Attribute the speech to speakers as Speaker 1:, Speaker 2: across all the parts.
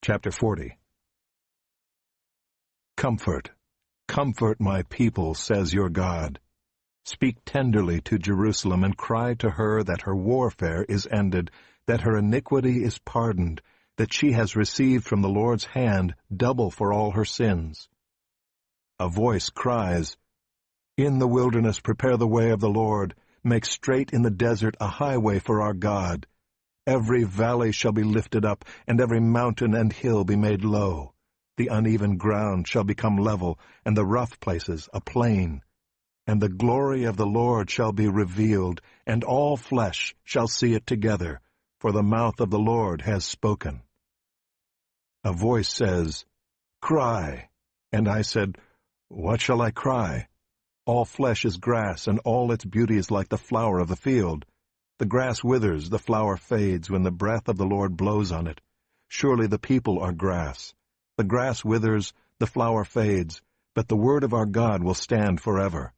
Speaker 1: Chapter 40. Comfort, comfort my people, says your God. Speak tenderly to Jerusalem and cry to her that her warfare is ended, that her iniquity is pardoned, that she has received from the Lord's hand double for all her sins. A voice cries, "In the wilderness prepare the way of the Lord, make straight in the desert a highway for our God. Every valley shall be lifted up, and every mountain and hill be made low. The uneven ground shall become level, and the rough places a plain. And the glory of the Lord shall be revealed, and all flesh shall see it together, for the mouth of the Lord has spoken." A voice says, "Cry." And I said, "What shall I cry? All flesh is grass, and all its beauty is like the flower of the field. The grass withers, the flower fades, when the breath of the Lord blows on it. Surely the people are grass. The grass withers, the flower fades, but the word of our God will stand forever.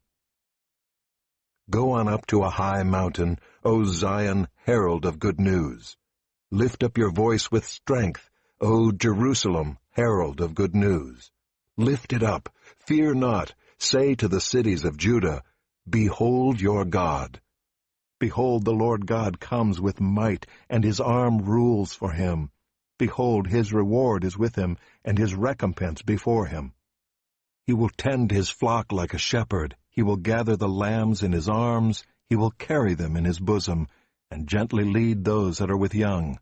Speaker 1: Go on up to a high mountain, O Zion, herald of good news. Lift up your voice with strength, O Jerusalem, herald of good news. Lift it up, fear not, say to the cities of Judah, Behold your God. Behold, the Lord God comes with might, and his arm rules for him. Behold, his reward is with him, and his recompense before him. He will tend his flock like a shepherd. He will gather the lambs in his arms. He will carry them in his bosom, and gently lead those that are with young.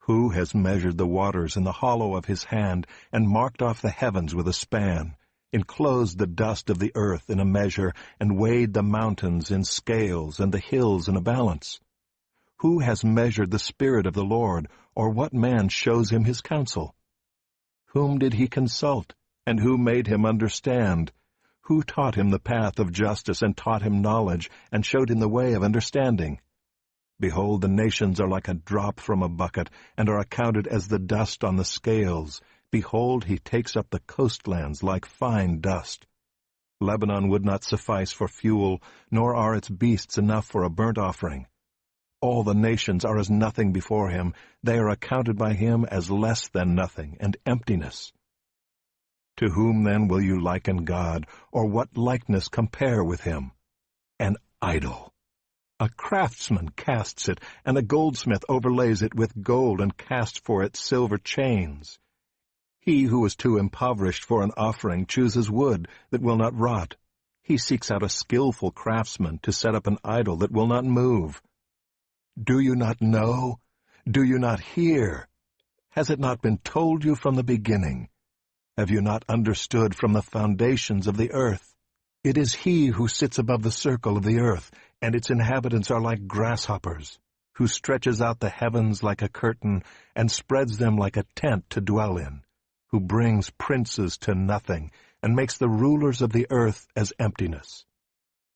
Speaker 1: Who has measured the waters in the hollow of his hand, and marked off the heavens with a span, enclosed the dust of the earth in a measure, and weighed the mountains in scales and the hills in a balance? Who has measured the Spirit of the Lord, or what man shows him his counsel? Whom did he consult, and who made him understand? Who taught him the path of justice, and taught him knowledge, and showed him the way of understanding? Behold, the nations are like a drop from a bucket, and are accounted as the dust on the scales. Behold, he takes up the coastlands like fine dust. Lebanon would not suffice for fuel, nor are its beasts enough for a burnt offering. All the nations are as nothing before him. They are accounted by him as less than nothing, and emptiness. To whom then will you liken God, or what likeness compare with him? An idol. A craftsman casts it, and a goldsmith overlays it with gold, and casts for it silver chains. He who is too impoverished for an offering chooses wood that will not rot. He seeks out a skillful craftsman to set up an idol that will not move. Do you not know? Do you not hear? Has it not been told you from the beginning? Have you not understood from the foundations of the earth? It is he who sits above the circle of the earth, and its inhabitants are like grasshoppers, who stretches out the heavens like a curtain, and spreads them like a tent to dwell in, who brings princes to nothing, and makes the rulers of the earth as emptiness.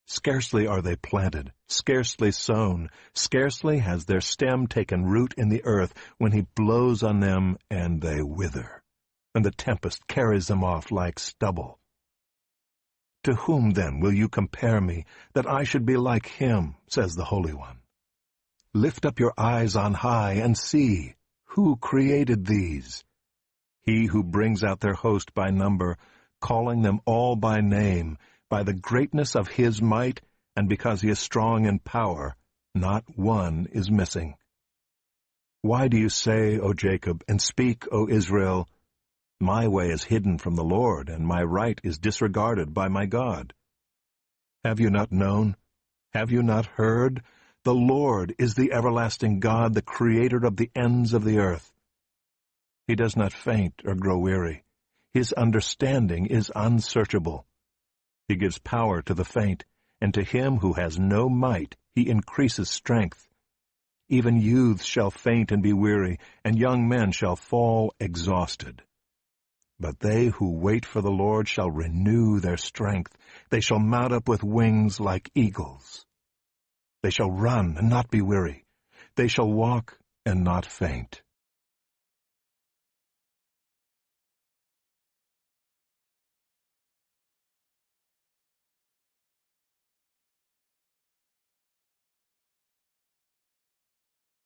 Speaker 1: Scarcely are they planted, scarcely sown, scarcely has their stem taken root in the earth, when he blows on them, and they wither, and the tempest carries them off like stubble. To whom then will you compare me, that I should be like him, says the Holy One? Lift up your eyes on high, and see, who created these? He who brings out their host by number, calling them all by name, by the greatness of his might, and because he is strong in power, not one is missing. Why do you say, O Jacob, and speak, O Israel, My way is hidden from the Lord, and my right is disregarded by my God? Have you not known? Have you not heard? The Lord is the everlasting God, the creator of the ends of the earth. He does not faint or grow weary. His understanding is unsearchable. He gives power to the faint, and to him who has no might he increases strength. Even youths shall faint and be weary, and young men shall fall exhausted. But they who wait for the Lord shall renew their strength. They shall mount up with wings like eagles. They shall run and not be weary. They shall walk and not faint.